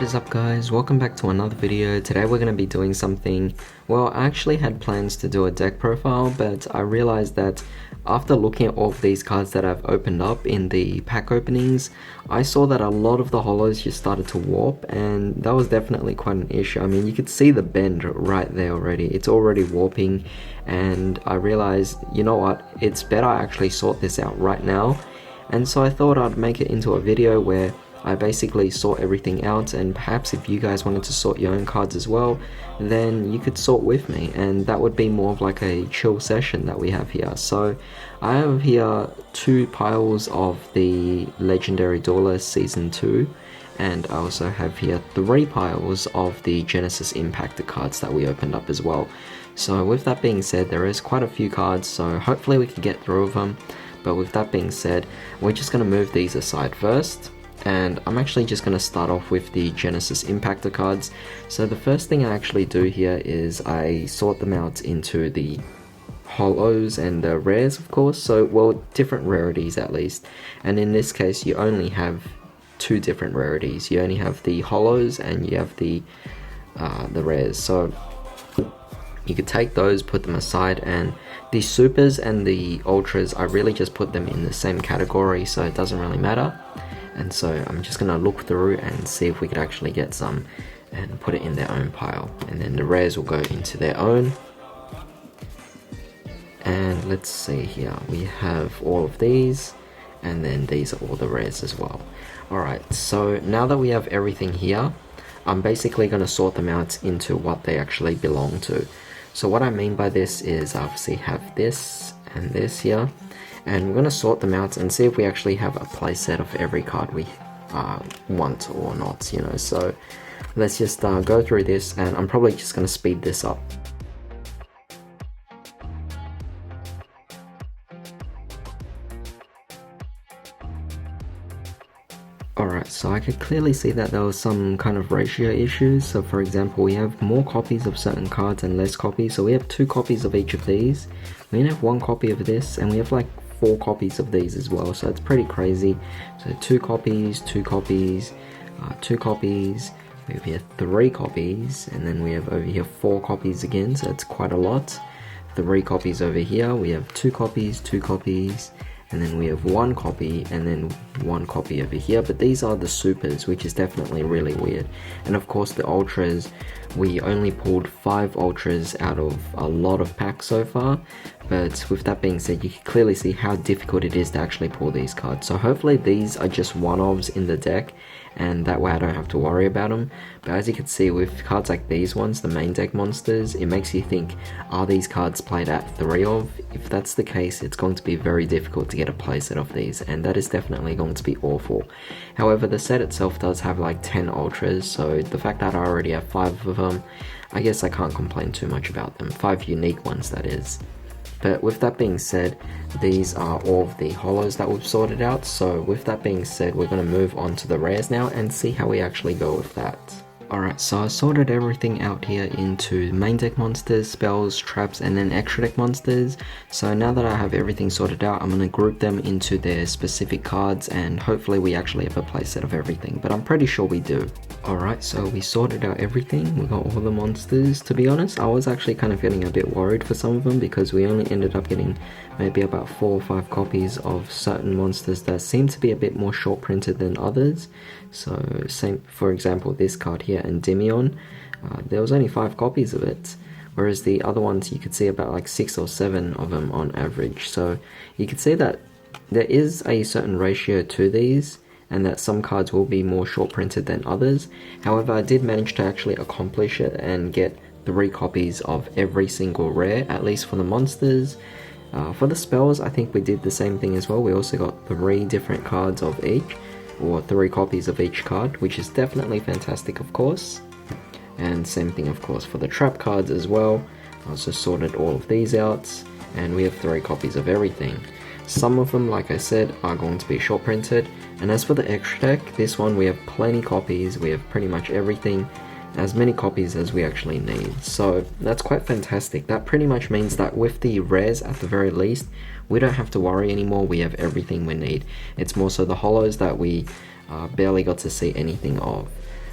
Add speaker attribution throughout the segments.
Speaker 1: What is up guys, welcome back to another video. Today we're going to be doing something, well, I actually had plans to do a deck profile, but I realized that after looking at all of these cards that I've opened up in the pack openings, I saw that a lot of the holos just started to warp, and that was definitely quite an issue. I mean, you could see the bend right there already, it's already warping, and I realized, you know what, it's better I actually sort this out right now. And so I thought I'd make it into a video where I basically sort everything out, and perhaps if you guys wanted to sort your own cards as well, then you could sort with me, and that would be more of like a chill session that we have here. So I have here 2 piles of the Legendary Duelists Season 2, and I also have here 3 piles of the Genesis Impactor cards that we opened up as well. So with that being said, there is quite a few cards, so hopefully we can get through them. But with that being said, we're just going to move these aside first. And I'm actually just going to start off with the Genesis Impactor cards. So the first thing I actually do here is I sort them out into the holos and the rares, of course. So, well, different rarities at least. And in this case, you only have 2 different rarities. You only have the holos and you have the rares. So you could take those, put them aside, and the supers and the ultras, I really just put them in the same category, so it doesn't really matter. And so I'm just going to look through and see if we could actually get some and put it in their own pile. And then the rares will go into their own. And let's see here, we have all of these, and then these are all the rares as well. Alright, so now that we have everything here, I'm basically going to sort them out into what they actually belong to. So what I mean by this is I obviously have this and this here, and we're going to sort them out and see if we actually have a playset of every card we want or not, you know. So let's just go through this, and I'm probably just going to speed this up. Alright, so I could clearly see that there was some kind of ratio issues. So for example, we have more copies of certain cards and less copies. So we have 2 copies of each of these. We only have 1 copy of this, and we have like 4 copies of these as well. So it's pretty crazy. So 2 copies, 2 copies, 2 copies. We have here 3 copies, and then we have over here 4 copies again. So it's quite a lot. 3 copies over here. We have 2 copies, 2 copies. And then we have 1 copy, and then 1 copy over here. But these are the supers, which is definitely really weird. And of course the ultras, we only pulled 5 ultras out of a lot of packs so far. But with that being said, you can clearly see how difficult it is to actually pull these cards. So hopefully these are just one-offs in the deck, and that way I don't have to worry about them. But as you can see, with cards like these ones, the main deck monsters, it makes you think, are these cards played at 3 of? If that's the case, it's going to be very difficult to get a playset of these, and that is definitely going to be awful. However, the set itself does have like 10 ultras, so the fact that I already have 5 of them, I guess I can't complain too much about them. 5 unique ones, that is. But with that being said, these are all of the holos that we've sorted out. So with that being said, we're going to move on to the rares now and see how we actually go with that. Alright, so I sorted everything out here into main deck monsters, spells, traps, and then extra deck monsters. So now that I have everything sorted out, I'm going to group them into their specific cards, and hopefully we actually have a playset of everything, but I'm pretty sure we do. Alright, so we sorted out everything, we got all the monsters. To be honest, I was actually kind of getting a bit worried for some of them, because we only ended up getting maybe about 4 or 5 copies of certain monsters that seem to be a bit more short printed than others. So same, for example, this card here, Endymion, there was only 5 copies of it, whereas the other ones you could see about like 6 or 7 of them on average. So you could see that there is a certain ratio to these, and that some cards will be more short printed than others. However, I did manage to actually accomplish it and get 3 copies of every single rare, at least for the monsters. For the spells, I think we did the same thing as well. We also got 3 different cards of each, or 3 copies of each card, which is definitely fantastic, of course. And same thing, of course, for the trap cards as well. I also sorted all of these out, and we have 3 copies of everything. Some of them, like I said, are going to be short printed. And as for the extra deck, this one we have plenty copies. We have pretty much everything, as many copies as we actually need. So that's quite fantastic. That pretty much means that with the rares, at the very least, we don't have to worry anymore. We have everything we need. It's more so the holos that we barely got to see anything of.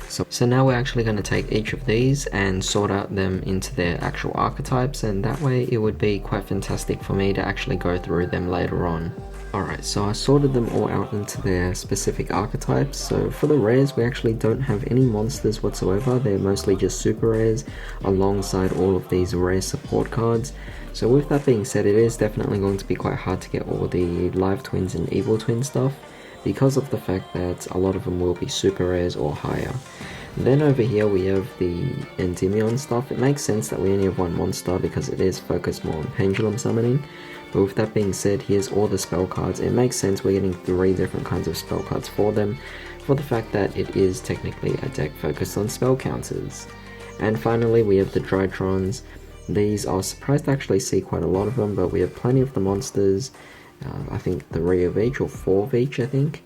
Speaker 1: So now we're actually going to take each of these and sort out them into their actual archetypes, and that way it would be quite fantastic for me to actually go through them later on. Alright, so I sorted them all out into their specific archetypes. So for the rares, we actually don't have any monsters whatsoever. They're mostly just super rares alongside all of these rare support cards. So with that being said, it is definitely going to be quite hard to get all the live twins and evil twin stuff, because of the fact that a lot of them will be super rares or higher. Then over here we have the Endymion stuff. It makes sense that we only have one monster because it is focused more on pendulum summoning. But with that being said, here's all the spell cards. It makes sense we're getting 3 different kinds of spell cards for them, for the fact that it is technically a deck focused on spell counters. And finally we have the Drytrons. These, I was surprised to actually see quite a lot of them, but we have plenty of the monsters. I think 3 of each, or 4 of each I think.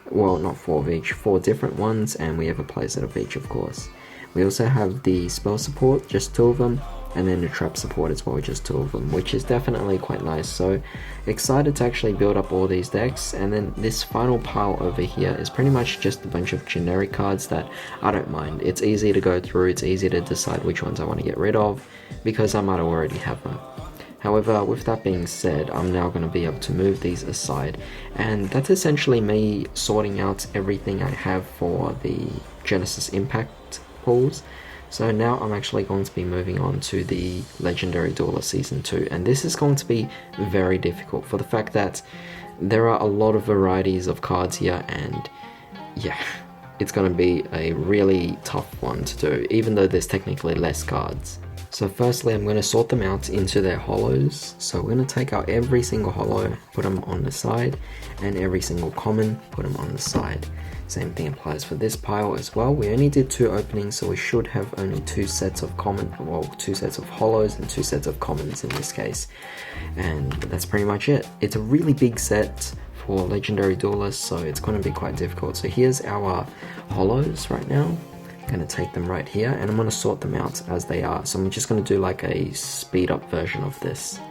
Speaker 1: Well, not 4 of each, 4 different ones, and we have a playset of each, of course. We also have the spell support, just 2 of them, and then the trap support as well, just 2 of them, which is definitely quite nice. So excited to actually build up all these decks. And then this final pile over here is pretty much just a bunch of generic cards that I don't mind. It's easy to go through, it's easy to decide which ones I want to get rid of, because I might already have them. However, with that being said, I'm now going to be able to move these aside, and that's essentially me sorting out everything I have for the Genesis Impact pools. So now I'm actually going to be moving on to the Legendary Duelist Season 2, and this is going to be very difficult for the fact that there are a lot of varieties of cards here, and yeah, it's going to be a really tough one to do, even though there's technically less cards. So firstly, I'm going to sort them out into their hollows. So we're going to take out every single hollow, put them on the side, and every single common, put them on the side. Same thing applies for this pile as well. We only did 2 openings, so we should have only 2 sets of common, well, 2 sets of hollows and 2 sets of commons in this case. And that's pretty much it. It's a really big set for Legendary Duelists, so it's going to be quite difficult. So here's our hollows right now. I'm going to take them right here, and I'm going to sort them out as they are. So I'm just going to do like a speed up version of this.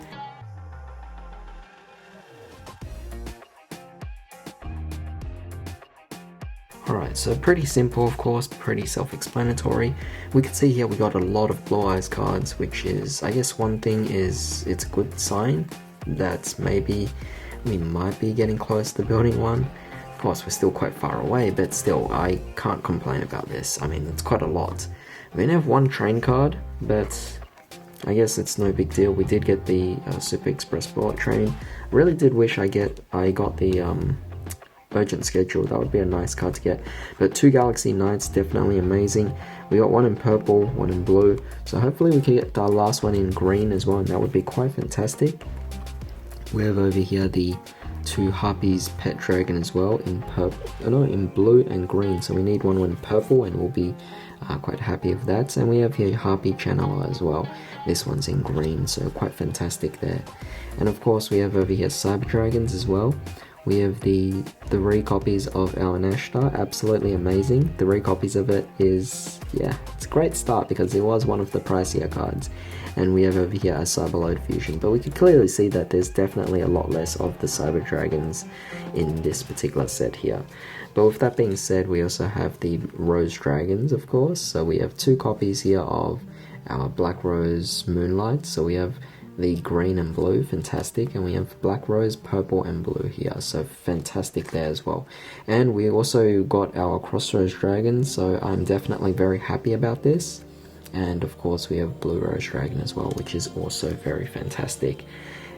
Speaker 1: Alright, so pretty simple, of course, pretty self-explanatory. We can see here we got a lot of Blue Eyes cards, which is, I guess one thing is, it's a good sign that maybe we might be getting close to building one. Of course, we're still quite far away, but still, I can't complain about this. I mean, it's quite a lot. We only have 1 train card, but I guess it's no big deal. We did get the Super Express Bullet Train. Really did wish I got the Urgent Schedule. That would be a nice card to get. But 2 Galaxy Knights, definitely amazing. We got 1 in purple, 1 in blue. So hopefully we can get our last one in green as well, and that would be quite fantastic. We have over here the 2 Harpies Pet Dragon as well in in blue and green. So we need 1 in purple, and we'll be quite happy with that. And we have here Harpy Channeler as well. This one's in green, so quite fantastic there. And of course we have over here Cyber Dragons as well. We have the 3 copies of our Nashtar, absolutely amazing. 3 copies of it is, yeah, it's a great start because it was one of the pricier cards. And we have over here a Cyberload Fusion, but we can clearly see that there's definitely a lot less of the Cyber Dragons in this particular set here. But with that being said, we also have the Rose Dragons, of course. So we have 2 copies here of our Black Rose Moonlight. So we have the green and blue, fantastic, and we have Black Rose, purple and blue here, so fantastic there as well. And we also got our Crossroads Dragon, so I'm definitely very happy about this. And of course we have Blue Rose Dragon as well, which is also very fantastic.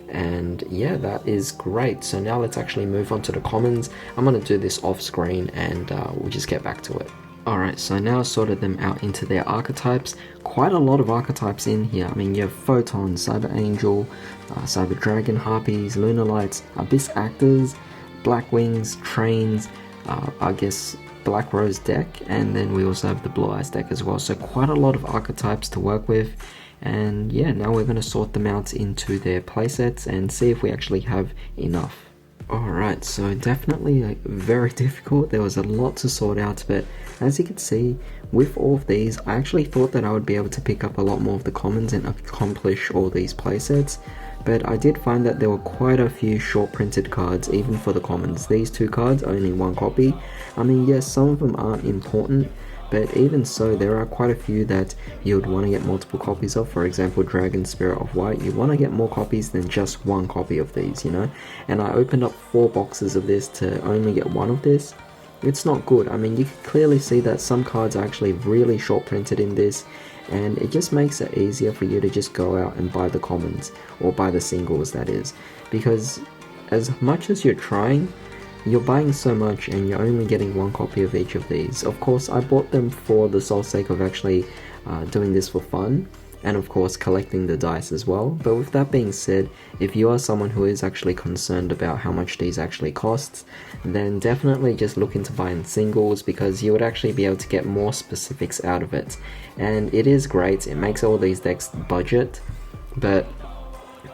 Speaker 1: And yeah, that is great. So now let's actually move on to the commons. I'm going to do this off screen, and we'll just get back to it. Alright, so now I sorted them out into their archetypes. Quite a lot of archetypes in here. I mean, you have Photon, Cyber Angel, Cyber Dragon, Harpies, Lunar Lights, Abyss Actors, Black Wings, Trains, I guess Black Rose deck, and then we also have the Blue Eyes deck as well. So quite a lot of archetypes to work with. And yeah, now we're going to sort them out into their playsets and see if we actually have enough. Alright, so definitely very difficult. There was a lot to sort out, but as you can see, with all of these, I actually thought that I would be able to pick up a lot more of the commons and accomplish all these playsets, but I did find that there were quite a few short printed cards, even for the commons. These 2 cards, only 1 copy. I mean, yes, some of them aren't important, but even so, there are quite a few that you would want to get multiple copies of. For example, Dragon Spirit of White, you want to get more copies than just one copy of these, you know. And I opened up 4 boxes of this to only get one of this. It's not good. I mean, you can clearly see that some cards are actually really short printed in this, and it just makes it easier for you to just go out and buy the commons, or buy the singles, that is, because as much as you're trying, you're buying so much and you're only getting one copy of each of these. Of course, I bought them for the sole sake of actually doing this for fun, and of course collecting the dice as well. But with that being said, if you are someone who is actually concerned about how much these actually cost, then definitely just look into buying singles, because you would actually be able to get more specifics out of it. And it is great, it makes all these decks budget, but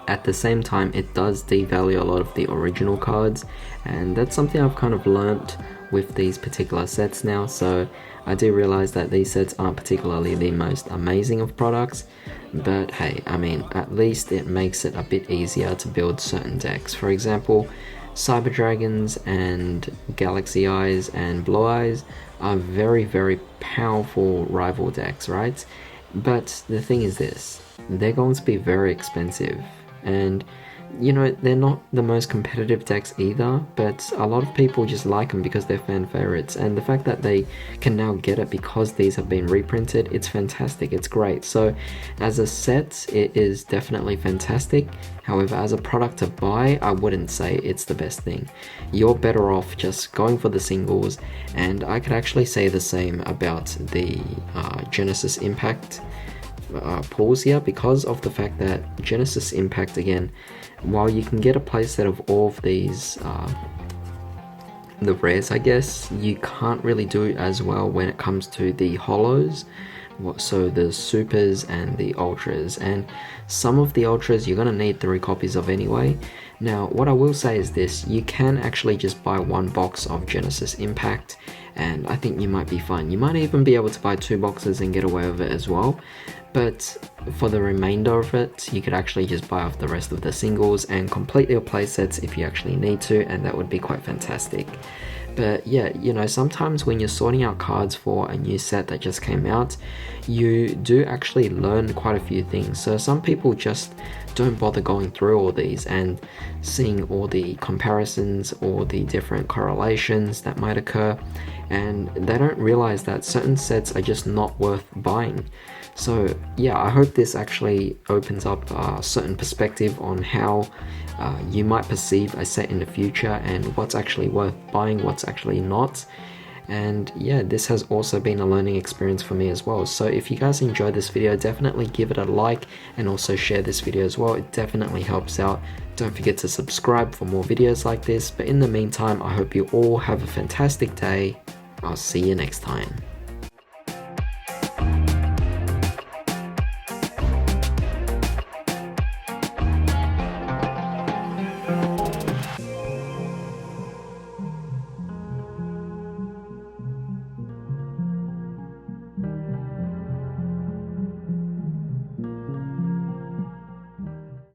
Speaker 1: at the same time it does devalue a lot of the original cards, and that's something I've kind of learnt with these particular sets now. So I do realize that these sets aren't particularly the most amazing of products, but hey, I mean, at least it makes it a bit easier to build certain decks. For example, Cyber Dragons and Galaxy Eyes and Blue Eyes are very, very powerful rival decks, right? But the thing is this, they're going to be very expensive, and you know, they're not the most competitive decks either, but a lot of people just like them because they're fan favorites, and the fact that they can now get it because these have been reprinted, it's fantastic, it's great. So as a set, it is definitely fantastic. However, as a product to buy, I wouldn't say it's the best thing. You're better off just going for the singles, and I could actually say the same about the Genesis Impact pulls here, because of the fact that Genesis Impact, again, while you can get a playset of all of these the rares, I guess, you can't really do as well when it comes to the holos, so the supers and the ultras, and some of the ultras you're going to need 3 copies of anyway. Now what I will say is this, you can actually just buy 1 box of Genesis Impact, and I think you might be fine. You might even be able to buy 2 boxes and get away with it as well. But for the remainder of it, you could actually just buy off the rest of the singles and complete your playsets if you actually need to, and that would be quite fantastic. But yeah, you know, sometimes when you're sorting out cards for a new set that just came out, you do actually learn quite a few things. So some people just don't bother going through all these and seeing all the comparisons or the different correlations that might occur, and they don't realize that certain sets are just not worth buying. So yeah, I hope this actually opens up a certain perspective on how you might perceive a set in the future, and what's actually worth buying, what's actually not. And yeah, this has also been a learning experience for me as well. So if you guys enjoyed this video, definitely give it a like, and also share this video as well. It definitely helps out. Don't forget to subscribe for more videos like this. But in the meantime, I hope you all have a fantastic day. I'll see you next time.